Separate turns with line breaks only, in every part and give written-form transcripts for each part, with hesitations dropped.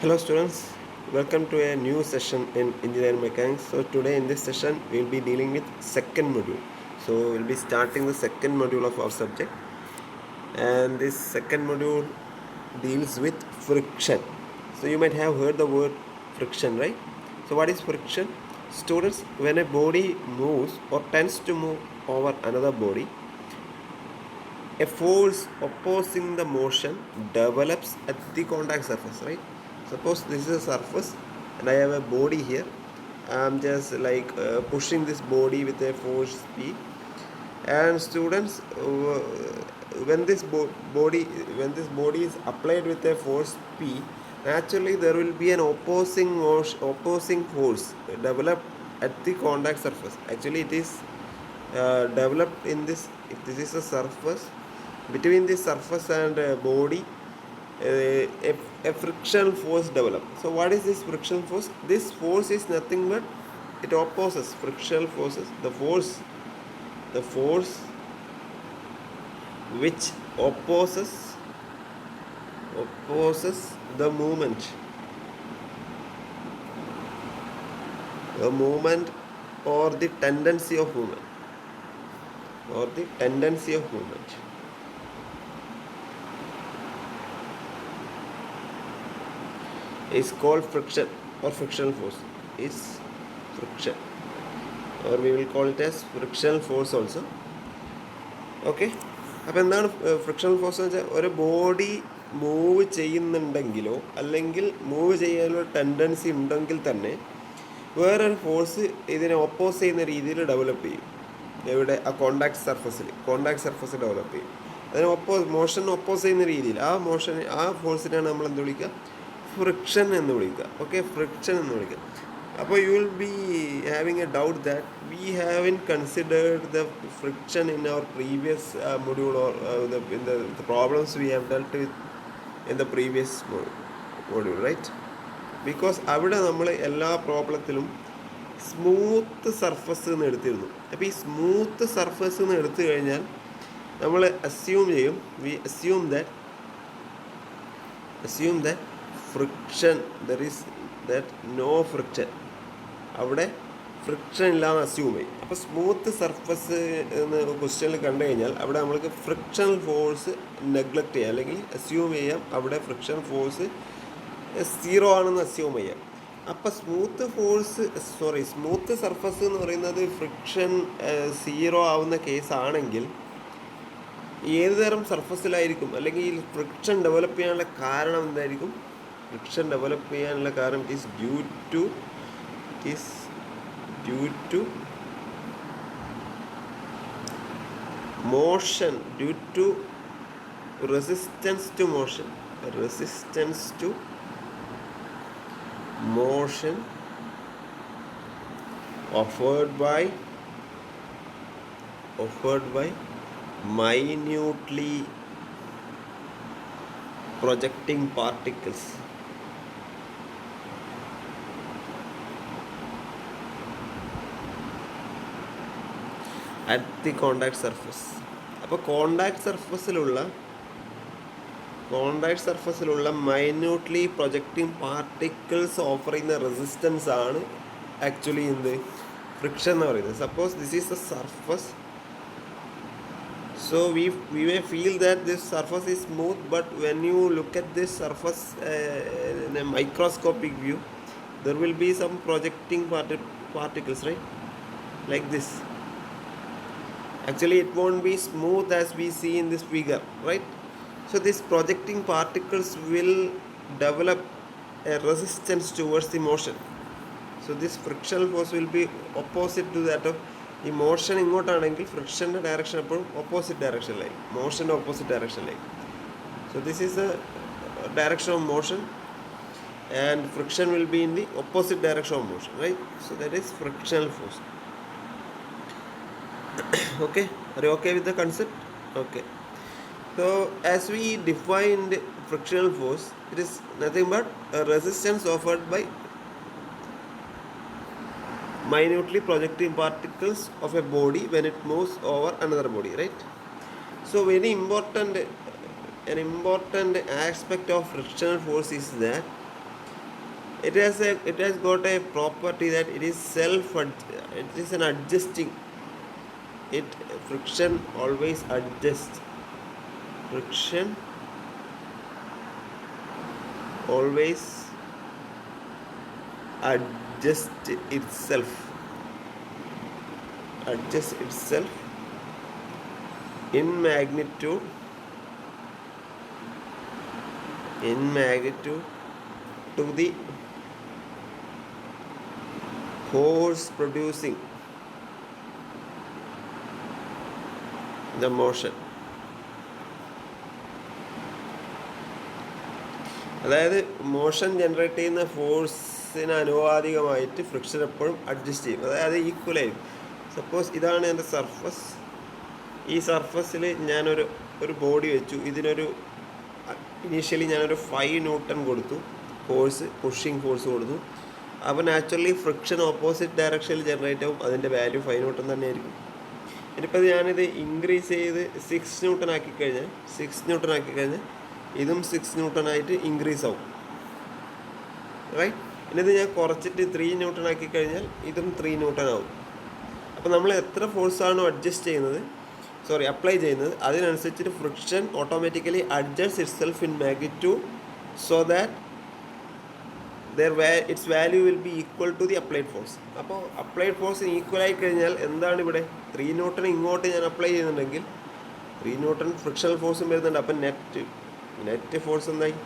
Hello students, welcome to a new session in engineering mechanics. So today in this session we will be dealing with second module. So we'll be starting the second module of our subject, and this second module deals with friction. So you might have heard the word friction, right? So what is friction? Students, when a body moves or tends to move over another body, a force opposing the motion develops at the contact surface, right? Suppose this is a surface and I have a body here. I'm just like pushing this body with a force P, and students, body when this body is applied with a force P, naturally there will be an opposing force developed at the contact surface. Actually it is developed in this. If this is a surface, between this surface and body, a frictional force develops. So what is this frictional force? This force is nothing but it opposes frictional forces. The force which opposes the movement or the tendency of movement is called friction, or frictional force is friction, or we will call it as frictional force also. Okay. അപ്പോൾ എന്താണ് frictional force എന്ന് വെച്ചാൽ, ഒരു body move ചെയ്യുന്നുണ്ടെങ്കിലോ അല്ലെങ്കിൽ move ചെയ്യാനുള്ള tendency ഉണ്ടെങ്കിൽ തന്നെ വേറൊരു ഫോഴ്സ് ഇതിനെ ഒപ്പോസ് ചെയ്യുന്ന രീതിയിൽ ഡെവലപ്പ് ചെയ്യും. എവിടെ? ആ കോണ്ടാക്ട് സർഫസ് ഡെവലപ്പ് ചെയ്യും. അതിന് മോഷൻ ഒപ്പോസ് ചെയ്യുന്ന രീതിയിൽ ആ ഫോഴ്സിനാണ് നമ്മൾ എന്ത് വിളിക്കുക? ഫ്രിക്ഷൻ എന്ന് വിളിക്കുക. ഓക്കെ, ഫ്രിക്ഷൻ എന്ന് വിളിക്കുക. അപ്പോൾ you will be having A doubt that we haven't considered the friction in our previous module, or the problems we have dealt with in the previous module, right? Because അവിടെ നമ്മൾ എല്ലാ പ്രോബ്ലത്തിലും smooth surface എന്ന് എടുത്തിരുന്നു. അപ്പോൾ ഈ smooth surface എന്ന് എടുത്തു കഴിഞ്ഞാൽ നമ്മൾ assume that friction, there is that no friction, അവിടെ ഫ്രിക്ഷൻ ഇല്ലാന്ന് അസ്യൂം ചെയ്യും. അപ്പോൾ സ്മൂത്ത് സർഫസ് എന്ന് ക്വസ്റ്റ്യനിൽ കണ്ടു കഴിഞ്ഞാൽ അവിടെ നമ്മൾക്ക് ഫ്രിക്ഷണൽ ഫോഴ്സ് നെഗ്ലക്റ്റ് ചെയ്യാം, അല്ലെങ്കിൽ അസ്യൂം ചെയ്യാം അവിടെ ഫ്രിക്ഷൻ ഫോഴ്സ് 0 ആണെന്ന് അസ്യൂം ചെയ്യാം. അപ്പോൾ സ്മൂത്ത് സർഫസ് എന്ന് പറയുന്നത് ഫ്രിക്ഷൻ 0 ആവുന്ന കേസാണെങ്കിൽ ഏത് തരം സർഫസിലായിരിക്കും, അല്ലെങ്കിൽ ഫ്രിക്ഷൻ ഡെവലപ്പ് ചെയ്യാനുള്ള കാരണം എന്തായിരിക്കും? ഫ്രിക്ഷൻ ഡെവലപ്പ് ചെയ്യാനുള്ള കാരണം is due to motion, due to resistance to motion offered by minutely projecting particles at the contact surface. അപ്പോൾ കോണ്ടാക്ട് സർഫസിലുള്ള മൈന്യൂട്ട്ലി പ്രൊജക്റ്റിംഗ് പാർട്ടിക്കിൾസ് ഓഫർ ചെയ്യുന്ന റെസിസ്റ്റൻസ് ആണ് ആക്ച്വലി എന്ത്? ഫ്രിക്ഷൻ എന്ന് പറയുന്നത്. Suppose this is the surface. So we may feel that this surface is smooth, but when you look at this surface in a microscopic view, there will be some projecting particles, right? Like this. Actually it won't be smooth as we see in this figure, right? So these projecting particles will develop a resistance towards the motion. So this frictional force will be opposite to that of ഈ motion ഇങ്ങോട്ടാണെങ്കിൽ ഫ്രിക്ഷൻ്റെ direction എപ്പോഴും opposite ഡയറക്ഷനിലായി, മോഷൻ്റെ opposite ഡയറക്ഷനിലായി. So this is the direction of motion and friction will be in the opposite direction of motion, right? So that is frictional force. Okay, are you okay with the concept? Okay, so as we defined frictional force, it is nothing but a resistance offered by minutely projecting particles of a body when it moves over another body, right? So an important aspect of frictional force is that it has got a property that it is it is an adjusting. Friction always adjusts. Friction always adjusts itself in magnitude to the force producing the motion. അതായത് motion generate ചെയ്യുന്ന ഫോഴ്സിന് അനുപാതികമായിട്ട് friction എപ്പോഴും adjust ചെയ്യും, അതായത് equal ആയിരിക്കും. Suppose ഇതാണ് എൻ്റെ surface. ഈ സർഫസിൽ ഞാനൊരു ബോഡി വെച്ചു. ഇതിനൊരു ഇനീഷ്യലി ഞാനൊരു 5 ന്യൂട്ടൺ കൊടുത്തു പുഷിങ് ഫോഴ്സ് കൊടുത്തു. അപ്പോൾ നാച്ചുറലി ഫ്രിക്ഷൻ ഓപ്പോസിറ്റ് ഡയറക്ഷനിൽ ജനറേറ്റ് ആവും. അതിൻ്റെ വാല്യൂ 5 ന്യൂട്ടൺ തന്നെ ആയിരിക്കും. ഇനിയിപ്പോൾ ഞാനിത് ഇൻക്രീസ് ചെയ്ത് 6 ന്യൂട്ടൺ ആക്കി കഴിഞ്ഞാൽ ഇതും 6 ന്യൂട്ടൺ ആയിട്ട് ഇൻക്രീസ് ആവും, റൈറ്റ്. ഇനിയത് ഞാൻ കുറച്ചിട്ട് 3 ന്യൂട്ടൺ ആക്കി കഴിഞ്ഞാൽ ഇതും 3 ന്യൂട്ടൺ ആവും. അപ്പോൾ നമ്മൾ എത്ര ഫോഴ്സാണോ അപ്ലൈ ചെയ്യുന്നത് അതിനനുസരിച്ചിട്ട് friction automatically adjust itself in magnitude so that its value will be equal to the applied force. അപ്പോൾ അപ്ലൈഡ് ഫോഴ്സിന് ഈക്വൽ ആയി കഴിഞ്ഞാൽ എന്താണ് ഇവിടെ 3 ന്യൂട്ടൺ ഇങ്ങോട്ട് ഞാൻ അപ്ലൈ ചെയ്യുന്നുണ്ടെങ്കിൽ 3 ന്യൂട്ടൺ ഫ്രിക്ഷണൽ ഫോഴ്സും വരുന്നുണ്ട്. അപ്പം നെറ്റ് ഫോഴ്സ് എന്തായി?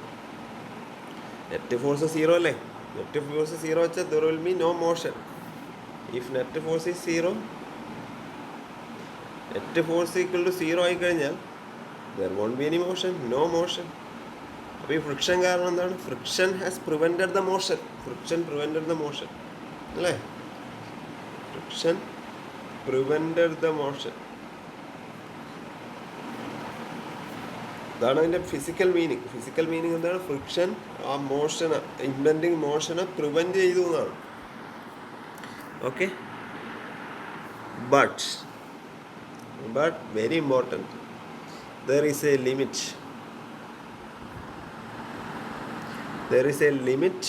നെറ്റ് ഫോഴ്സ് 0 അല്ലേ? നെറ്റ് ഫോഴ്സ് 0 വെച്ചാൽ there will be no motion. If net force is 0, net force equal to 0 ആയി കഴിഞ്ഞാൽ there won't be any motion, no motion. അപ്പോൾ ഈ ഫ്രിക്ഷൻ കാരണം എന്താണ്? Friction has prevented the motion. അല്ലേ? Friction prevented the motion. അതാണ് അതിൻ്റെ ഫിസിക്കൽ മീനിങ് എന്താണ്? ഫ്രിക്ഷൻ ആ മോഷനെ, ഇംപെൻഡിങ് മോഷനെ പ്രിവെൻറ്റ് ചെയ്തു എന്നാണ്. Okay, but very important, there is a limit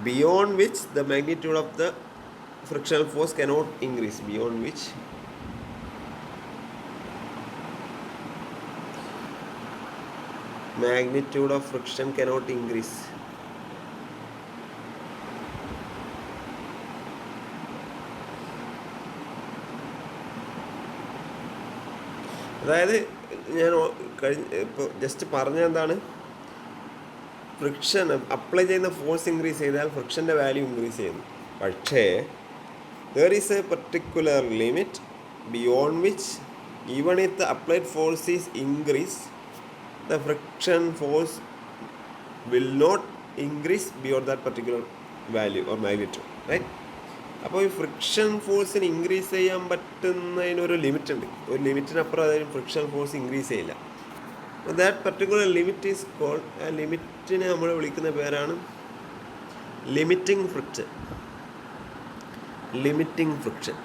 beyond which the magnitude of the frictional force cannot increase. Magnitude of friction cannot increase. അതായത് ഞാൻ ഇപ്പോൾ just പറഞ്ഞ എന്താണ്, ഫ്രിക്ഷൻ അപ്ലൈ ചെയ്യുന്ന ഫോഴ്സ് ഇൻക്രീസ് ചെയ്താൽ ഫ്രിക്ഷൻ്റെ വാല്യൂ ഇൻക്രീസ് ചെയ്യുന്നു. പക്ഷേ there is a particular limit beyond which even if the applied force is increased, the friction force will not increase beyond that particular value or magnitude, right? അപ്പോൾ ഈ friction ഫോഴ്സിന് increase ചെയ്യാൻ പറ്റുന്നതിനൊരു limit ഉണ്ട്. ഒരു ലിമിറ്റിനപ്പുറം അതിന് friction force increase ചെയ്യില്ല. That particular limit is called, ആ ലിമിറ്റിനെ നമ്മൾ വിളിക്കുന്ന പേരാണ് limiting friction.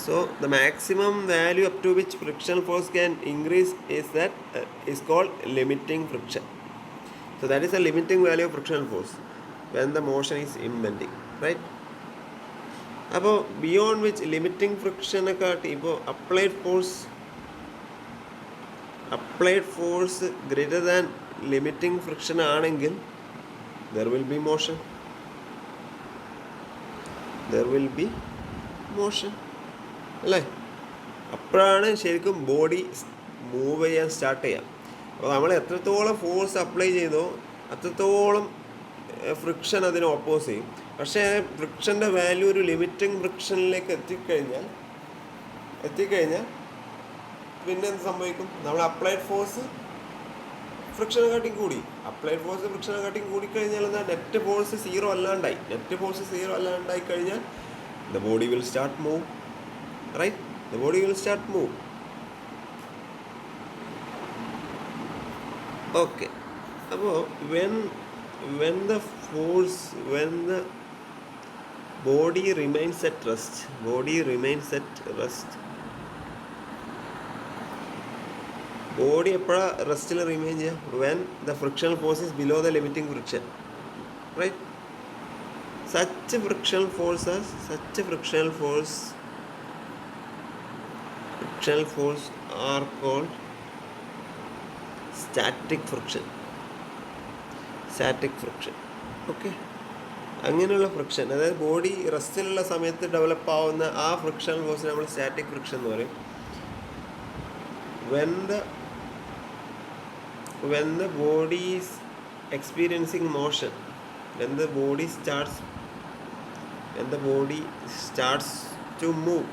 So the maximum value up to which friction force can increase is called limiting friction. So that is the limiting value of frictional force when the motion is impending, right? അപ്പോൾ beyond which limiting ഫ്രിക്ഷനെ കാട്ടി ഇപ്പോൾ applied force greater than limiting friction ആണെങ്കിൽ there will B motion, അല്ലേ? അപ്പോഴാണ് ശരിക്കും body move ചെയ്യാൻ start ചെയ്യാം. അപ്പോൾ നമ്മൾ എത്രത്തോളം ഫോഴ്സ് അപ്ലൈ ചെയ്തോ അത്രത്തോളം ഫ്രിക്ഷൻ അതിനെ ഓപ്പോസ് ചെയ്യും. പക്ഷേ ഫ്രിക്ഷൻ്റെ വാല്യൂ ഒരു ലിമിറ്റിംഗ് ഫ്രിക്ഷനിലേക്ക് എത്തിക്കഴിഞ്ഞാൽ പിന്നെ എന്ത് സംഭവിക്കും? നമ്മൾ അപ്ലൈഡ് ഫോഴ്സ് ഫ്രിക്ഷനെ കാട്ടിയും കൂടിക്കഴിഞ്ഞാൽ എന്താ? നെറ്റ് ഫോഴ്സ് 0 അല്ലാണ്ടായി കഴിഞ്ഞാൽ the body will start move, right? Okay, അപ്പോൾ when the body remains at rest, body എപ്പോഴാണ് റെസ്റ്റിൽ റിമെയിൻ ചെയ്യുക? when the frictional force is below the limiting friction, right? such frictional forces, frictional force are called static friction. Okay, അങ്ങനെയുള്ള friction, അതായത് body റെസ്റ്റിലുള്ള സമയത്ത് develop ആവുന്ന ആ friction force നമ്മൾ static friction എന്ന് പറയും. when the body is experiencing motion, when the body starts to move,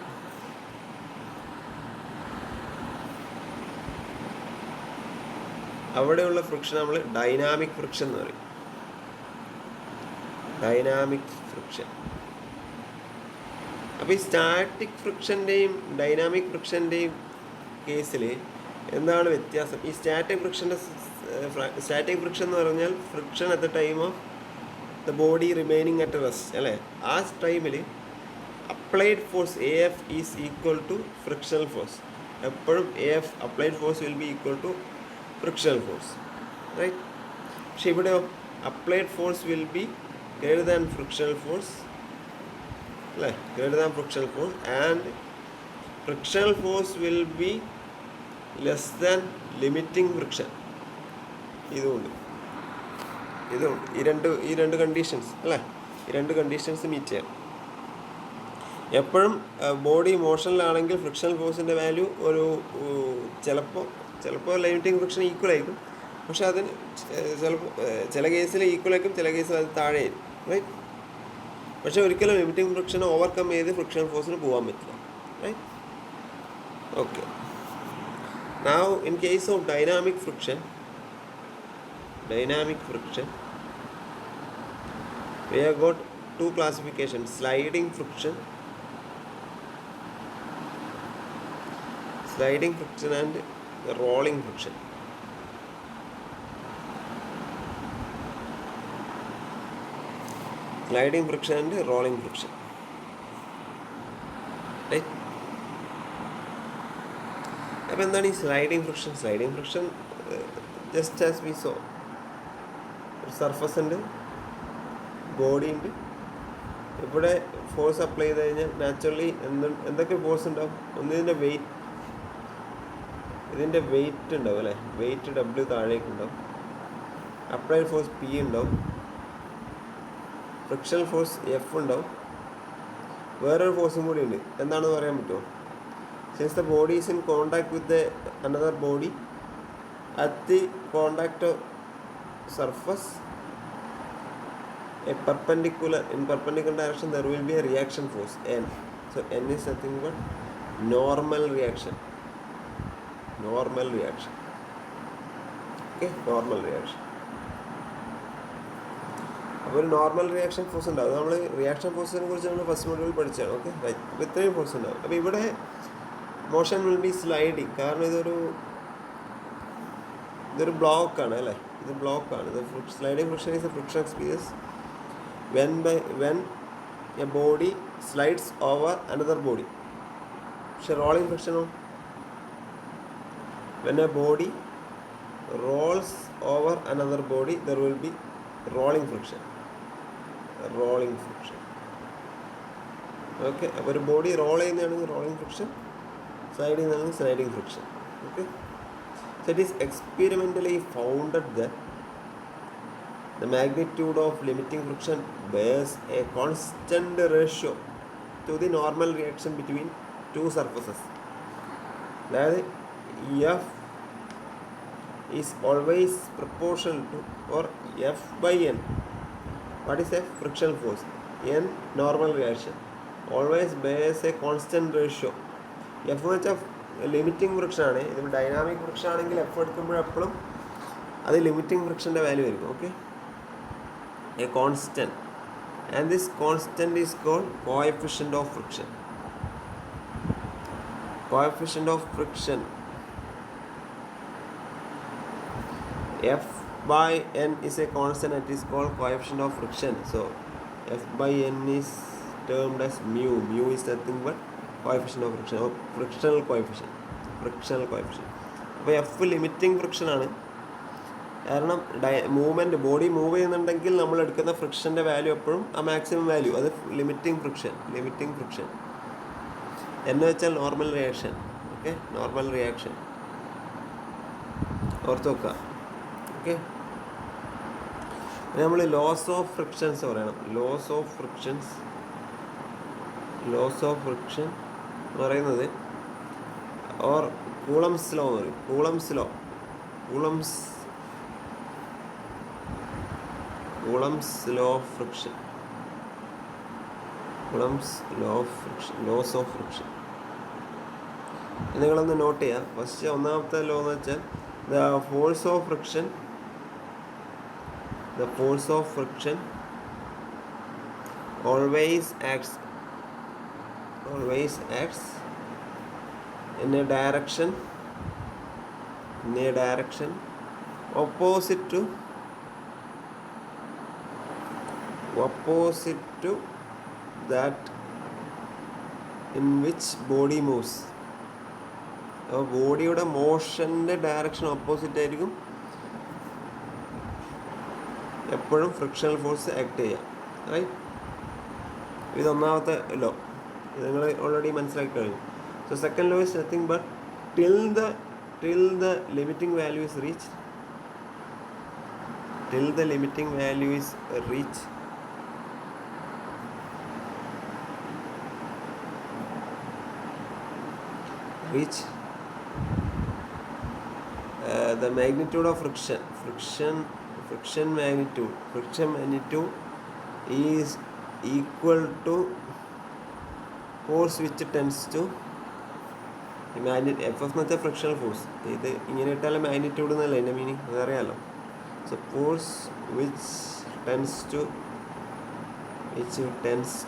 അവിടെയുള്ള friction നമ്മൾ ഡൈനാമിക് ഫ്രിക്ഷൻ എന്ന് പറയും. അപ്പോൾ ഈ സ്റ്റാറ്റിക് ഫ്രിക്ഷൻ്റെയും ഡൈനാമിക് ഫ്രിക്ഷൻ്റെയും കേസിൽ എന്താണ് വ്യത്യാസം? ഈ സ്റ്റാറ്റിക് ഫ്രിക്ഷൻ എന്ന് പറഞ്ഞാൽ friction at the time of the body remaining at rest അല്ലേ? ആ ടൈമിൽ applied force AF is equal to frictional force. എപ്പോഴും AF applied force will be equal to frictional force, right? പക്ഷെ ഇവിടെയോ applied force will be greater than frictional force അല്ലേ? Greater than frictional force, and frictional force will be less than limiting friction. ഇതുകൊണ്ട് ഈ രണ്ട് conditions അല്ലേ? ഈ രണ്ട് conditions meet ചെയ്യാം. എപ്പോഴും ബോഡി മോഷനിലാണെങ്കിൽ ഫ്രിക്ഷണൽ ഫോഴ്സിൻ്റെ വാല്യൂ ഒരു ചിലപ്പോൾ ലിമിറ്റിംഗ് ഫ്രിക്ഷൻ ഈക്വൽ ആയിരിക്കും, പക്ഷെ അതിന് ചില കേസിൽ ഈക്വൽ ആയിരിക്കും, ചില കേസിൽ അത് താഴെ ആയിരിക്കും, റൈറ്റ്? പക്ഷെ ഒരിക്കലും ലിമിറ്റിംഗ് ഫ്രിക്ഷൻ ഓവർകം ചെയ്ത് ഫ്രിക്ഷണൽ ഫോഴ്സിന് പോകാൻ പറ്റില്ല, right? Okay, now in case of dynamic friction we have got two classifications: sliding friction and rolling friction. Sliding friction and rolling friction, right? അപ്പോൾ എന്താണ് ഈ sliding friction? Just as we so, ഒരു surface ഉണ്ട്, body ഉണ്ട്, ഇവിടെ force apply ചെയ്ത് കഴിഞ്ഞാൽ naturally എന്തൊക്കെ ഫോഴ്സ് ഉണ്ടാവും? ഒന്ന് ഇതിൻ്റെ വെയിറ്റ് ഉണ്ടാവും അല്ലേ? വെയിറ്റ് W താഴേക്ക് ഉണ്ടാവും, അപ്ലൈഡ് ഫോഴ്സ് P ഉണ്ടാവും, ഫ്രിക്ഷണൽ ഫോഴ്സ് F ഉണ്ടാവും, വേറൊരു ഫോഴ്സും കൂടി ഉണ്ട്. എന്താണെന്ന് പറയാൻ പറ്റുമോ? Since the body is in contact with another body, at the contact of surface, in perpendicular direction, there will be a reaction force N. So N is nothing but normal reaction. Okay, normal reaction. അപ്പോൾ ഒരു normal reaction force ഉണ്ടാവും. നമ്മൾ reaction ഫോഴ്സിനെ കുറിച്ച് നമ്മൾ first മോഡ്യൂളിൽ പഠിച്ചതാണ്. Okay, right. അപ്പോൾ ഇത്രയും ഫോഴ്സ് ഉണ്ടാവും. അപ്പോൾ ഇവിടെ മോഷൻ വിൽ ബി സ്ലൈഡിങ്, കാരണം ഇതൊരു ബ്ലോക്കാണ് അല്ലേ? ഇത് ബ്ലോക്കാണ്. Sliding friction is A friction experience when a body slides over another body. പക്ഷെ rolling ഫ്രിക്ഷനോ? when a body rolls over another body, there will be rolling friction. Okay, അപ്പോൾ ഒരു body roll ചെയ്യുന്നതാണെങ്കിൽ rolling friction, sliding friction. Okay, so it is experimentally founded that the magnitude of limiting friction bears a constant ratio to the normal reaction between two surfaces. That F is always proportional to, or F by N. What is F? Frictional force. N, normal reaction, always bears a constant ratio. F എന്ന് വെച്ചാൽ limiting friction ആണ്. ഇത് dynamic friction ആണെങ്കിൽ F എടുക്കുമ്പോഴെപ്പോഴും അത് limiting ഫ്രിക്ഷൻ്റെ value ആയിരിക്കും. Okay, a constant, and this constant is called coefficient of friction. F by N is a constant, it is called coefficient of friction. So F by N is termed as mu. Mu is nothing but coefficient of friction, or frictional coefficient. അപ്പോൾ F limiting friction ആണ്, കാരണം movement body move ചെയ്യുന്നുണ്ടെങ്കിൽ നമ്മൾ എടുക്കുന്ന ഫ്രിക്ഷൻ്റെ value എപ്പോഴും ആ maximum value, അത് limiting friction എന്ന് വെച്ചാൽ normal reaction. Okay, normal reaction ഓർത്ത് വെക്കുക. ഓക്കെ, നമ്മൾ ലോസ് ഓഫ് ഫ്രിക്ഷൻസ് പറയണം. ലോസ് ഓഫ് ഫ്രിക്ഷൻ എന്ന് പറയുന്നത് ഓർ കൂളംസ് ലോ എന്ന് പറയും. Coulomb's law of friction, laws of friction നിങ്ങളൊന്ന് നോട്ട് ചെയ്യുക. ഫസ്റ്റ് ഒന്നാമത്തെ ലോ എന്ന് വെച്ചാൽ the force of friction always acts in a direction opposite to that in which body moves. അപ്പോൾ ബോഡിയുടെ മോഷൻ്റെ ഡയറക്ഷൻ ഓപ്പോസിറ്റ് ആയിരിക്കും എപ്പോഴും ഫ്രിക്ഷണൽ ഫോഴ്സ് ആക്ട് ചെയ്യാം. റൈറ്റ്, ഇതൊന്നാമത്തെ ലോ, ഇത് നിങ്ങൾ ഓൾറെഡി മനസ്സിലാക്കി കഴിഞ്ഞു. So second law is nothing but till the limiting value is reached, the magnitude of friction magnitude is equal to force which tends to F എന്ന് വെച്ചാൽ frictional force. ഇത് ഇങ്ങനെ ഇട്ടാൽ മാഗ്നിറ്റ്യൂഡ് എന്നല്ല അതിൻ്റെ മീനിങ്, അതറിയാമല്ലോ. So force which tends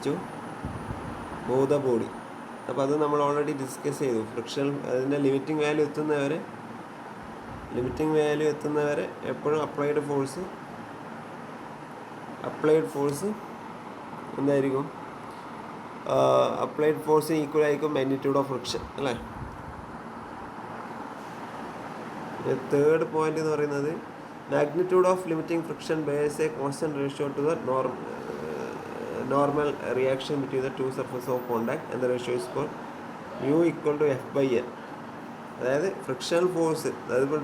to move the body. അപ്പോൾ അത് നമ്മൾ ഓൾറെഡി ഡിസ്കസ് ചെയ്തു. ഫ്രിക്ഷൻ അതിൻ്റെ ലിമിറ്റിംഗ് വാല്യൂ എത്തുന്നവരെ എപ്പോഴും അപ്ലൈഡ് ഫോഴ്സ് എന്തായിരിക്കും? അപ്ലൈഡ് ഫോഴ്സിന് ഈക്വൽ ആയിരിക്കും മാഗ്നിറ്റ്യൂഡ് ഓഫ് ഫ്രിക്ഷൻ, അല്ലേ? തേർഡ് പോയിന്റ് എന്ന് പറയുന്നത് magnitude of limiting friction bears a constant ratio to the normal reaction between the two surface of contact and the ratio is for mu equal to F/N. അതായത് frictional force, അതായത് ഇപ്പോൾ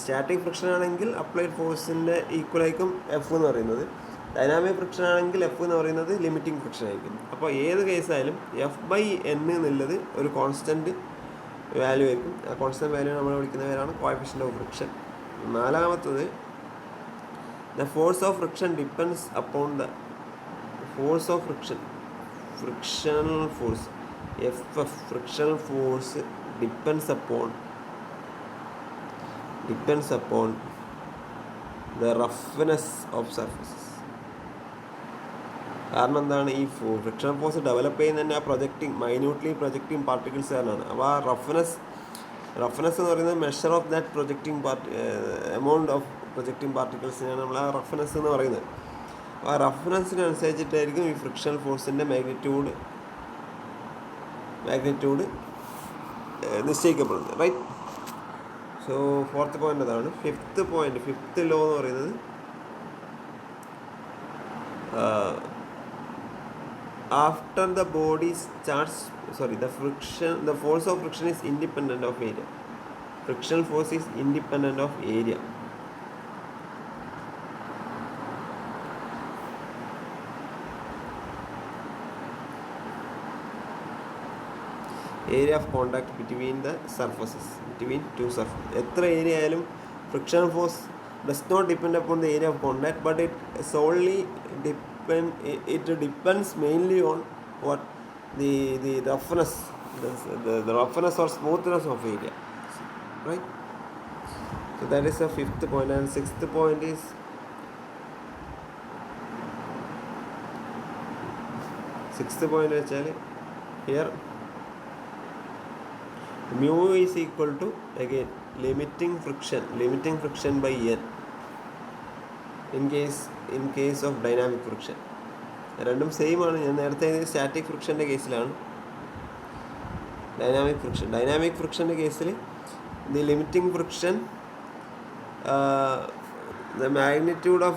static friction ആണെങ്കിൽ applied ഫോഴ്സിൻ്റെ equal ആയിരിക്കും F എന്ന് പറയുന്നത്. Dynamic friction ആണെങ്കിൽ F എന്ന് പറയുന്നത് ലിമിറ്റിംഗ് ഫ്രിക്ഷൻ ആയിരിക്കും. അപ്പോൾ ഏത് കേസായാലും F/N എന്നുള്ളത് ഒരു കോൺസ്റ്റൻറ്റ് വാല്യൂ ആയിരിക്കും. ആ കോൺസ്റ്റൻറ്റ് വാല്യൂ നമ്മൾ വിളിക്കുന്ന പേരാണ് കോഎഫിഷ്യൻ്റ് ഓഫ് ഫ്രിക്ഷൻ. നാലാമത്തത് the force of friction depends upon the force of frictional force FF frictional force depends upon the roughness of surfaces. കാരണം എന്താണ്? ഈ ഫ്രിക്ഷണൽ ഫോഴ്സ് ഡെവലപ്പ് ചെയ്യുന്ന തന്നെ ആ മൈന്യൂട്ട്ലി പ്രൊജക്റ്റിംഗ് പാർട്ടിക്കിൾസ് കാരണമാണ്. അപ്പോൾ ആ റഫ്നെസ് എന്ന് പറയുന്നത് measure of that amount of projecting പാർട്ടിക്കിൾസിനാണ് നമ്മൾ ആ റഫ്നെസ് എന്ന് പറയുന്നത്. ആ റഫ്നെസ്സിനനുസരിച്ചിട്ടായിരിക്കും ഈ ഫ്രിക്ഷണൽ ഫോഴ്സിൻ്റെ മാഗ്നിറ്റ്യൂഡ് നിശ്ചയിക്കപ്പെടുന്നത്. റൈറ്റ്. സോ ഫോർത്ത് പോയിന്റ് അതാണ്. ഫിഫ്ത്ത് ലോ എന്ന് പറയുന്നത് after the body starts the force of friction is independent of area. Frictional force is independent of area. Area of contact between two surfaces. എത്ര area ആയാലും frictional force does not depend upon the area of contact, but it solely depends mainly on what the roughness, the roughness or smoothness of area, right? So that is the fifth point. And sixth point is actually here mu is equal to again limiting friction by n in case of dynamic friction. രണ്ടും same ആണ്. ഞാൻ നേരത്തെ static ഫ്രിക്ഷൻ്റെ കേസിലാണ്. Dynamic ഫ്രിക്ഷൻ്റെ കേസിൽ the limiting friction the magnitude of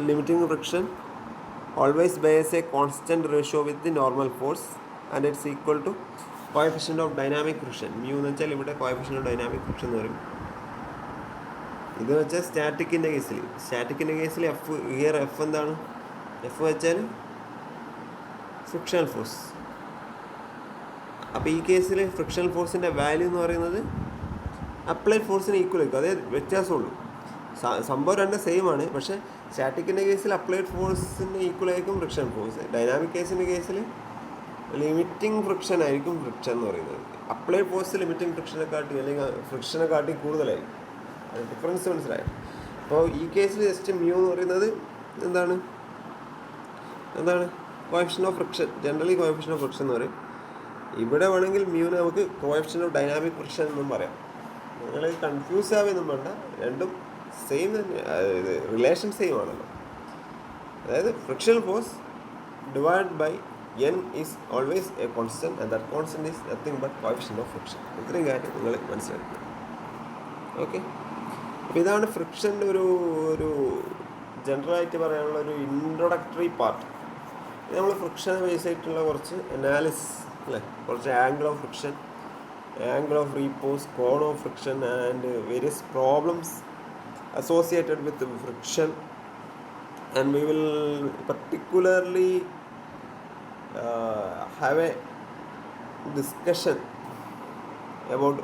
limiting friction always bears a constant ratio with the normal force and it's equal to coefficient of dynamic friction. mu എന്ന് വെച്ചാൽ ഇവിടെ coefficient of dynamic friction എന്ന് പറയും. ഇത് വെച്ചാൽ സ്റ്റാറ്റിക്കിൻ്റെ കേസിൽ F here F എന്താണ്? F വെച്ചാൽ ഫ്രിക്ഷണൽ ഫോഴ്സ്. അപ്പോൾ ഈ കേസിൽ ഫ്രിക്ഷണൽ ഫോഴ്സിൻ്റെ വാല്യൂ എന്ന് പറയുന്നത് അപ്ലൈഡ് ഫോഴ്സിന് ഈക്വൽ ആയിരിക്കും. അതേ വ്യത്യാസമുള്ളൂ. സംഭവം രണ്ട് സെയിം ആണ്. പക്ഷേ സ്റ്റാറ്റിക്കിൻ്റെ കേസിൽ അപ്ലൈഡ് ഫോഴ്സിന് ഈക്വൽ ആയിരിക്കും ഫ്രിക്ഷൻ ഫോഴ്സ്. ഡൈനാമിക് കേസിൽ ലിമിറ്റിംഗ് ഫ്രിക്ഷൻ ആയിരിക്കും ഫ്രിക്ഷൻ എന്ന് പറയുന്നത്. അപ്ലൈഡ് ഫോഴ്സ് ലിമിറ്റിംഗ് ഫ്രിക്ഷനെ കാട്ടി അല്ലെങ്കിൽ ഫ്രിക്ഷനെ കാട്ടി കൂടുതലായിരിക്കും. അത് ഡിഫറൻസ് മനസ്സിലായോ? അപ്പോൾ ഈ കേസിൽ ജസ്റ്റ് മ്യൂ എന്ന് പറയുന്നത് എന്താണ് coefficient of friction. Generally coefficient of friction എന്ന് പറയും. ഇവിടെ വേണമെങ്കിൽ മ്യൂവിനെ നമുക്ക് കോഎഫിഷ്യന്റ് ഓഫ് ഡൈനാമിക് ഫ്രിക്ഷൻ എന്നും പറയാം. നിങ്ങൾ കൺഫ്യൂസ് ആവുകയൊന്നും വേണ്ട, രണ്ടും സെയിം തന്നെ, റിലേഷൻ സെയിം ആണല്ലോ. അതായത് frictional force divide by N is always a constant and that constant is nothing but coefficient of friction. ഇത്രയും കാര്യം നിങ്ങൾ മനസ്സിലാക്കുക. ഓക്കെ, അപ്പോൾ ഇതാണ് ഫ്രിക്ഷൻ്റെ ഒരു ജനറലായിട്ട് പറയാനുള്ള ഒരു ഇൻട്രൊഡക്ടറി പാർട്ട്. നമ്മൾ ഫ്രിക്ഷനെ ബേസ് ആയിട്ടുള്ള കുറച്ച് അനാലിസിസ് അല്ലേ, കുറച്ച് angle of friction, angle of repose, cone of friction and various problems associated with the friction, and we will particularly have a discussion about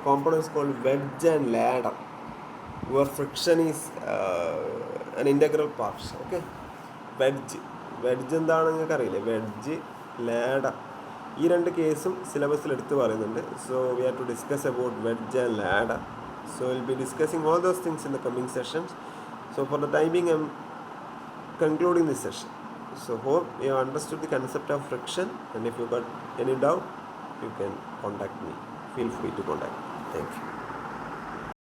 components called wedge and ladder where friction is an integral part. Okay, wedge എന്താണെന്ന് നിങ്ങൾക്ക് അറിയില്ലേ? Wedge, ladder, ഈ രണ്ട് കേസും സിലബസിൽ എടുത്ത് പറയുന്നുണ്ട്. So we have to discuss about wedge and ladder. So we'll be discussing all those things in the coming sessions. So for the time being, I'm concluding this session. So hope you have understood the concept of friction, and if you got any doubt, you can contact me. Feel free to contact me. Thank you.